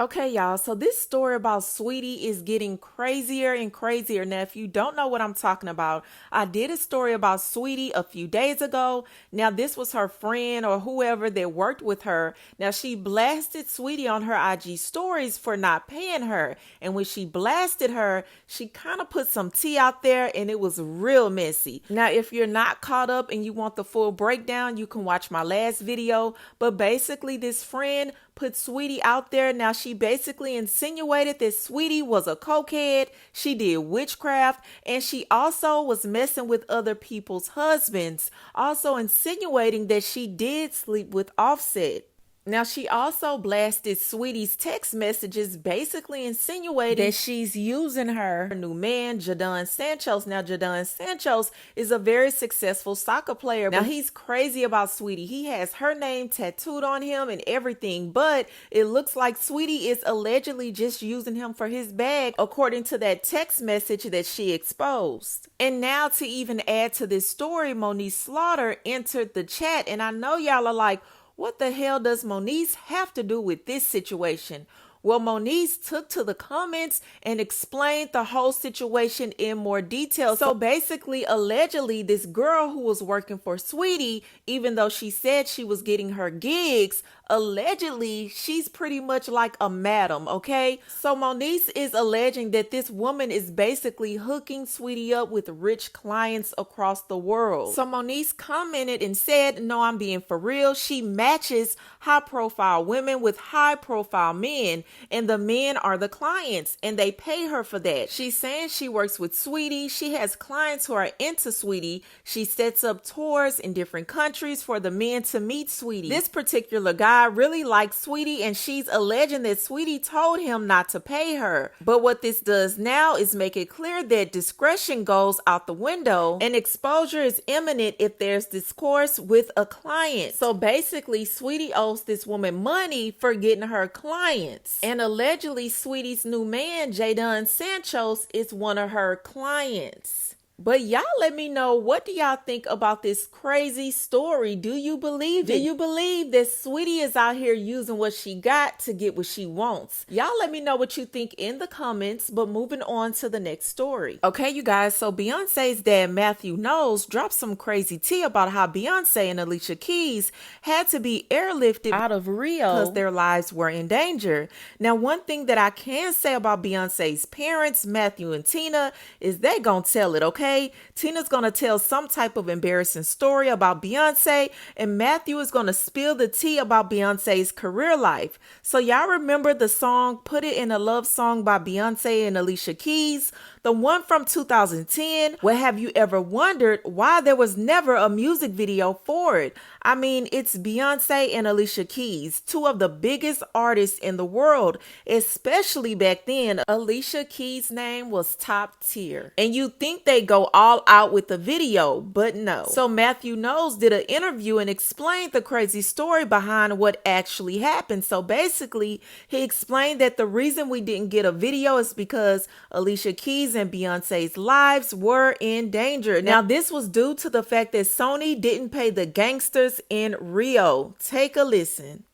Okay, y'all, so this story about Saweetie is getting crazier and crazier. Now, if you don't know what I'm talking about, I did a story about Saweetie a few days ago. Now, this was her friend or whoever that worked with her. Now, she blasted Saweetie on her IG stories for not paying her. And when she blasted her, she kind of put some tea out there and it was real messy. Now, if you're not caught up and you want the full breakdown, you can watch my last video. But basically, this friend put Saweetie out there. Now, she basically insinuated that Saweetie was a cokehead, she did witchcraft, and she also was messing with other people's husbands, also insinuating that she did sleep with Offset. Now, she also blasted Saweetie's text messages, basically insinuating that she's using her new man, Jadon Santos. Now, Jadon Santos is a very successful soccer player. Now, he's crazy about Saweetie. He has her name tattooed on him and everything, but it looks like Saweetie is allegedly just using him for his bag, according to that text message that she exposed. And now, to even add to this story, Moniece Slaughter entered the chat, and I know y'all are like, what the hell does Moniece have to do with this situation? Well, Moniece took to the comments and explained the whole situation in more detail. So basically, allegedly, this girl who was working for Saweetie, even though she said she was getting her gigs, allegedly, she's pretty much like a madam, okay? So Moniece is alleging that this woman is basically hooking Saweetie up with rich clients across the world. So Moniece commented and said, no, I'm being for real. She matches high-profile women with high-profile men, and the men are the clients, and they pay her for that. She's saying she works with Saweetie. She has clients who are into Saweetie. She sets up tours in different countries for the men to meet Saweetie. This particular guy really likes Saweetie, and she's alleging that Saweetie told him not to pay her. But what this does now is make it clear that discretion goes out the window and exposure is imminent if there's discourse with a client. So basically, Saweetie owes this woman money for getting her clients. And allegedly, Saweetie's new man, Jadon Santos, is one of her clients. But y'all let me know, what do y'all think about this crazy story? Do you believe it? Do you believe that Saweetie is out here using what she got to get what she wants? Y'all let me know what you think in the comments, but moving on to the next story. Okay, you guys, so Beyonce's dad, Matthew Knowles, dropped some crazy tea about how Beyonce and Alicia Keys had to be airlifted out of Rio because their lives were in danger. Now, one thing that I can say about Beyonce's parents, Matthew and Tina, is they gonna tell it, okay? Tina's going to tell some type of embarrassing story about Beyonce, and Matthew is going to spill the tea about Beyonce's career life. So y'all remember the song Put It in a Love Song by Beyonce and Alicia Keys? The one from 2010. Well, have you ever wondered why there was never a music video for it? I mean, it's Beyonce and Alicia Keys, two of the biggest artists in the world, especially back then. Alicia Keys' name was top tier. And you think they go all out with the video, but no. So Matthew Knowles did an interview and explained the crazy story behind what actually happened. So basically, he explained that the reason we didn't get a video is because Alicia Keys and Beyonce's lives were in danger. Now, this was due to the fact that Sony didn't pay the gangsters in Rio. Take a listen.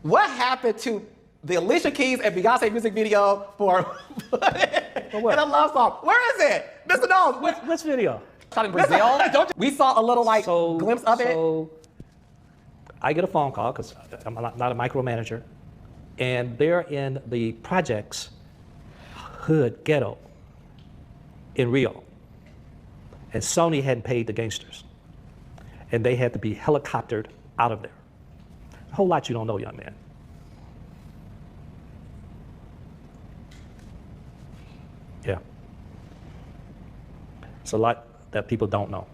What happened to the Alicia Keys and Beyonce music video for what? And a love song? Where is it? Mr. Knowles. Which video? Shot in Brazil? We saw a little glimpse of it. So I get a phone call because I'm not a micromanager, and they're in the projects hood ghetto in Rio, and Sony hadn't paid the gangsters, and they had to be helicoptered out of there. A whole lot you don't know, young man. Yeah. It's a lot that people don't know.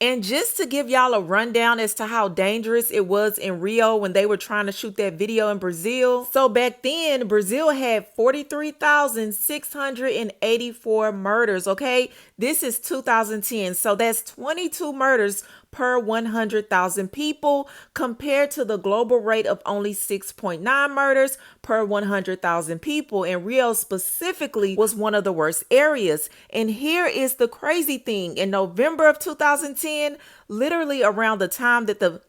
And just to give y'all a rundown as to how dangerous it was in Rio when they were trying to shoot that video in Brazil. So back then, Brazil had 43,684 murders, okay? This is 2010. So that's 22 murders per 100,000 people compared to the global rate of only 6.9 murders per 100,000 people. And Rio specifically was one of the worst areas. And here is the crazy thing. In November of 2010, literally around the time that the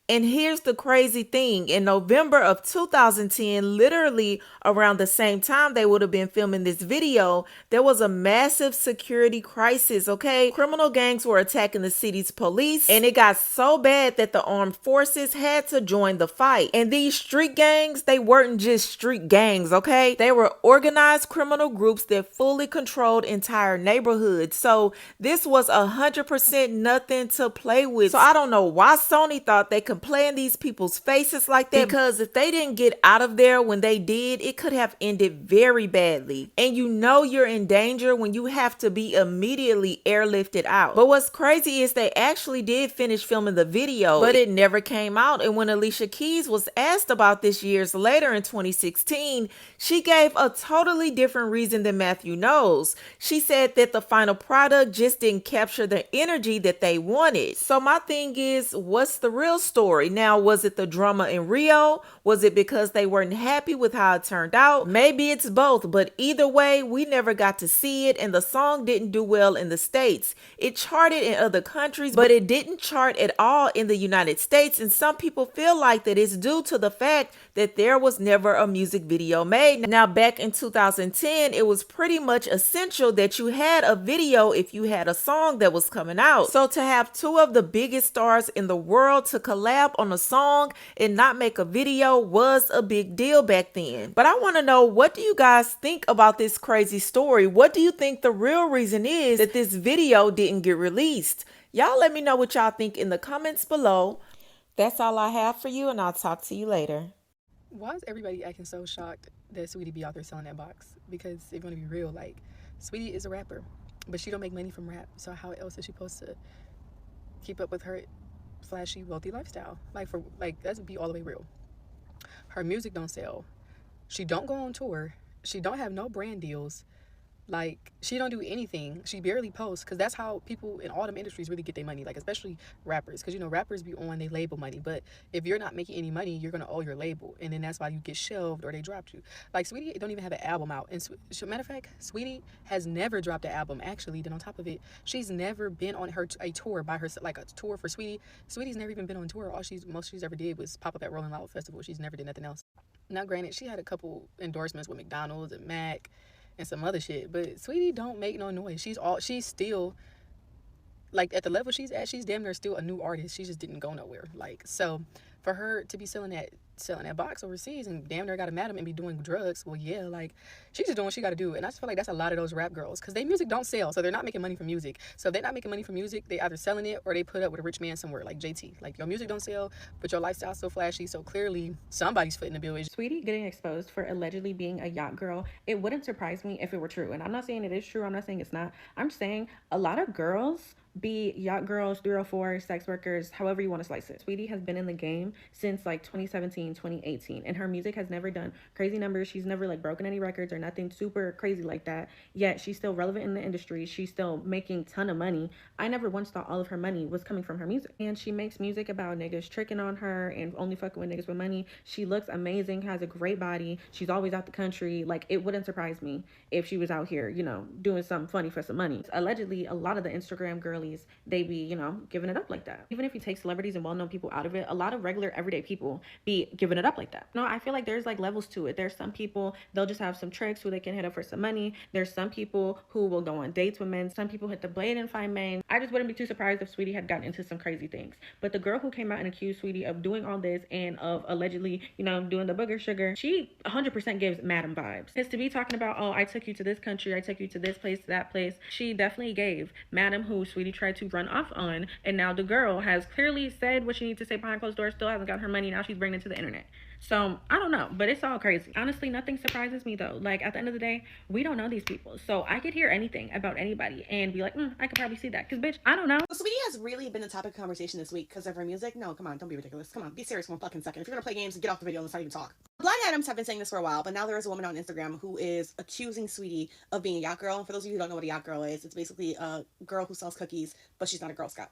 And here's the crazy thing. In November of 2010, literally around the same time they would have been filming this video, there was a massive security crisis, okay? Criminal gangs were attacking the city's police, and it got so bad that the armed forces had to join the fight. And these street gangs, they weren't just street gangs, okay? They were organized criminal groups that fully controlled entire neighborhoods. So this was 100% nothing to play with. So I don't know why Sony thought they could play in these people's faces like that, because if they didn't get out of there when they did, it could have ended very badly. And you know you're in danger when you have to be immediately airlifted out. But what's crazy is they actually did finish filming the video, but it never came out. And when Alicia Keys was asked about this years later in 2016, she gave a totally different reason than Matthew knows. She said that the final product just didn't capture the energy that they wanted. So my thing is, what's the real story? Now, was it the drama in Rio? Was it because they weren't happy with how it turned out? Maybe it's both, but either way, we never got to see it, and the song didn't do well in the States. It charted in other countries, but it didn't chart at all in the United States, and some people feel like that it's due to the fact that there was never a music video made. Now, back in 2010, it was pretty much essential that you had a video if you had a song that was coming out. So to have two of the biggest stars in the world to collab on a song and not make a video was a big deal back then. But I want to know, what do you guys think about this crazy story? What do you think the real reason is that this video didn't get released? Y'all let me know what y'all think in the comments below. That's all I have for you, and I'll talk to you later. Why is everybody acting so shocked that Saweetie be out there selling that box? Because if you want to be real, like, Saweetie is a rapper, but she don't make money from rap. So how else is she supposed to keep up with her flashy, wealthy lifestyle? Like, let's be all the way real. Her music don't sell. She don't go on tour. She don't have no brand deals. Like, she don't do anything. She barely posts, because that's how people in all them industries really get their money, like, especially rappers, because, you know, rappers be on their label money. But if you're not making any money, you're going to owe your label, and then that's why you get shelved or they dropped you. Like, Saweetie don't even have an album out. And matter of fact, Saweetie has never dropped an album, actually. Then on top of it, she's never been on a tour by herself, like a tour for Saweetie. Saweetie's never even been on tour. Most she's ever did was pop up at Rolling Loud Festival. She's never did nothing else. Now, granted, she had a couple endorsements with McDonald's and Mac and some other shit, but Saweetie don't make no noise. She's still, like, at the level she's at, she's damn near still a new artist. She just didn't go nowhere. Like, so for her to be selling that box overseas and damn near got a madam and be doing drugs, well, yeah, like, she's just doing what she got to do. And I just feel like that's a lot of those rap girls, because their music don't sell, so they're not making money from music. So if they're not making money from music, they either selling it or they put up with a rich man somewhere, like JT. Like, your music don't sell, but your lifestyle's so flashy, so clearly somebody's footing the bill. Saweetie getting exposed for allegedly being a yacht girl, it wouldn't surprise me if it were true. And I'm not saying it is true, I'm not saying it's not. I'm saying a lot of girls be yacht girls, 304, sex workers, however you want to slice it. Saweetie has been in the game since like 2017, 2018, and her music has never done crazy numbers. She's never like broken any records or nothing super crazy like that, yet she's still relevant in the industry. She's still making a ton of money. I never once thought all of her money was coming from her music. And she makes music about niggas tricking on her and only fucking with niggas with money. She looks amazing, has a great body. She's always out the country. Like, it wouldn't surprise me if she was out here, you know, doing something funny for some money. Allegedly, a lot of the Instagram girlies, they be, you know, giving it up like that. Even if you take celebrities and well-known people out of it, a lot of regular everyday people be giving it up like that. No, I feel like there's like levels to it. There's some people, they'll just have some tricks who they can hit up for some money. There's some people who will go on dates with men. Some people hit the blade and find men. I just wouldn't be too surprised if Saweetie had gotten into some crazy things. But the girl who came out and accused Saweetie of doing all this and of allegedly, you know, doing the booger sugar, she 100% gives madam vibes. It's to be talking about, oh, I took you to this country, I took you to this place, to that place. She definitely gave madam, who Saweetie tried to run off on, and now the girl has clearly said what she needs to say behind closed doors, still hasn't got her money, now she's bringing it to the internet. So I don't know, but it's all crazy. Honestly, nothing surprises me though. Like, at the end of the day, we don't know these people, so I could hear anything about anybody and be like, I could probably see that, because bitch, I don't know. So Saweetie has really been the topic of conversation this week because of her music. No, come on, don't be ridiculous. Come on, be serious for 1 fucking second. If you're gonna play games, get off the video and let's not even talk. Blind Items have been saying this for a while, but now there is a woman on Instagram who is accusing Saweetie of being a yacht girl. And for those of you who don't know what a yacht girl is, it's basically a girl who sells cookies, but she's not a Girl Scout.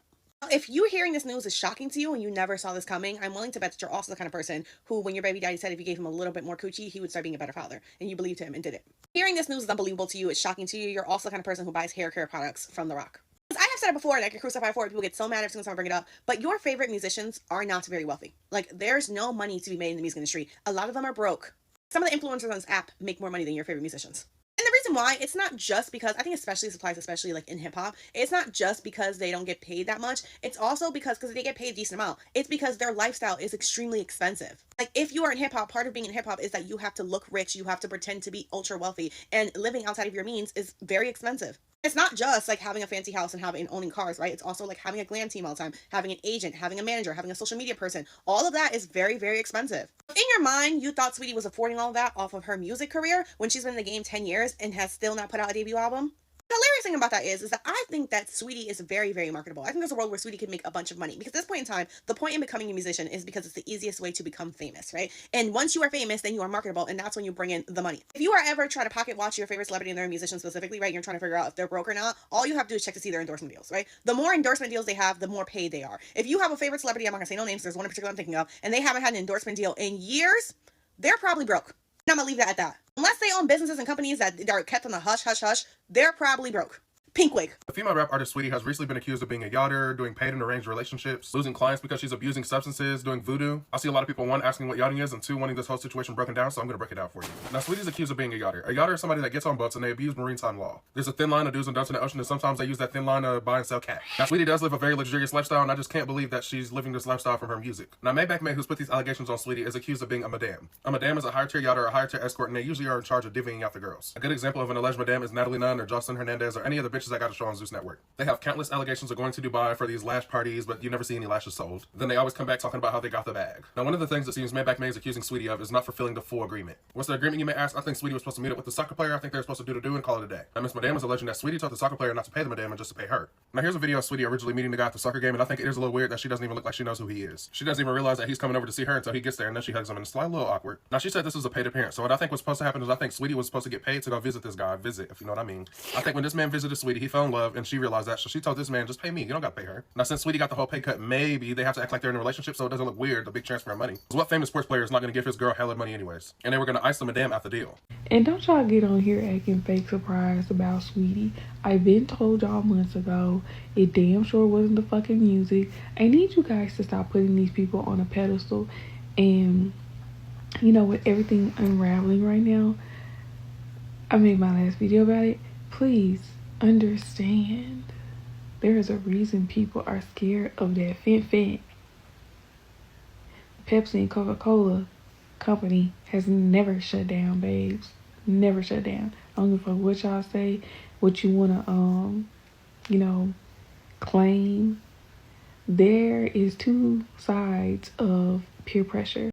If you hearing this news is shocking to you and you never saw this coming, I'm willing to bet that you're also the kind of person who, when your baby daddy said if you gave him a little bit more coochie, he would start being a better father. And you believed him and did it. Hearing this news is unbelievable to you, it's shocking to you, you're also the kind of person who buys hair care products from The Rock. I I've said it before and I get crucified for it. People get so mad every single time I bring it up. But your favorite musicians are not very wealthy. Like, there's no money to be made in the music industry. A lot of them are broke. Some of the influencers on this app make more money than your favorite musicians. And the reason why, it's not just because, I think especially applies, especially like in hip hop, it's not just because they don't get paid that much. It's also because they get paid a decent amount. It's because their lifestyle is extremely expensive. Like, if you are in hip hop, part of being in hip hop is that you have to look rich, you have to pretend to be ultra wealthy, and living outside of your means is very expensive. It's not just like having a fancy house and owning cars, right? It's also like having a glam team all the time, having an agent, having a manager, having a social media person. All of that is very, very expensive. In your mind, you thought Saweetie was affording all of that off of her music career when she's been in the game 10 years and has still not put out a debut album? The hilarious thing about that is that I think that Saweetie is very, very marketable. I think there's a world where Saweetie could make a bunch of money, because at this point in time, the point in becoming a musician is because it's the easiest way to become famous, right? And once you are famous, then you are marketable, and that's when you bring in the money. If you are ever trying to pocket watch your favorite celebrity and they're a musician specifically, right, you're trying to figure out if they're broke or not, all you have to do is check to see their endorsement deals, right? The more endorsement deals they have, the more paid they are. If you have a favorite celebrity, I'm not gonna say no names, there's one in particular I'm thinking of, and they haven't had an endorsement deal in years, they're probably broke. And I'm gonna leave that at that. Unless they own businesses and companies that are kept on the hush, hush, hush, they're probably broke. Pink wig. The female rap artist Saweetie has recently been accused of being a yachter, doing paid and arranged relationships, losing clients because she's abusing substances, doing voodoo. I see a lot of people, one, asking what yachting is, and two, wanting this whole situation broken down, so I'm gonna break it down for you. Now, Saweetie's accused of being a yachter. A yachter is somebody that gets on boats and they abuse maritime law. There's a thin line of do's and don'ts in the ocean, and sometimes they use that thin line to buy and sell cat. Now, Saweetie does live a very luxurious lifestyle, and I just can't believe that she's living this lifestyle from her music. Now, Maybach May, who's put these allegations on Saweetie, is accused of being a madame. A madame is a higher tier yachter or a higher tier escort, and they usually are in charge of divvying out the girls. A good example of an alleged madame is Natalie Nunn or Jocelyn Hernandez or any other bitches that got a show on Zeus Network. They have countless allegations of going to Dubai for these lash parties, but you never see any lashes sold. Then they always come back talking about how they got the bag. Now, one of the things that seems Maybach May is accusing Saweetie of is not fulfilling the full agreement. What's the agreement, you may ask? I think Saweetie was supposed to meet up with the soccer player. I think they were supposed to do and call it a day. Now, Miss Madame is alleging that Saweetie told the soccer player not to pay the madame and just to pay her. Now, here's a video of Saweetie originally meeting the guy at the soccer game, and I think it is a little weird that she doesn't even look like she knows who he is. She doesn't even realize that he's coming over to see her until he gets there, and then she hugs him, and it's a little awkward. Now, she said this was a paid appearance, so what I think was supposed to happen is I think Saweetie was supposed to get paid to go visit this guy. Visit, if you know what I mean. I think when this man visited Saweetie, he fell in love, and she realized that, so she told this man, just pay me, you don't gotta pay her. Now, since Saweetie got the whole pay cut, maybe they have to act like they're in a relationship so it doesn't look weird, the big transfer of money. Because what famous sports player is not gonna give his girl hella money anyways? And they were gonna ice the madame out the deal. And don't y'all get on here acting fake surprised about Saweetie. I been told y'all months ago, it damn sure wasn't the fucking music. I need you guys to stop putting these people on a pedestal. And, you know, with everything unraveling right now, I made my last video about it. Please understand. There is a reason people are scared of that Fent. Pepsi and Coca-Cola company has never shut down, babes. Never shut down. I don't give a fuck what y'all say, what you wanna you know, claim. There is two sides of peer pressure.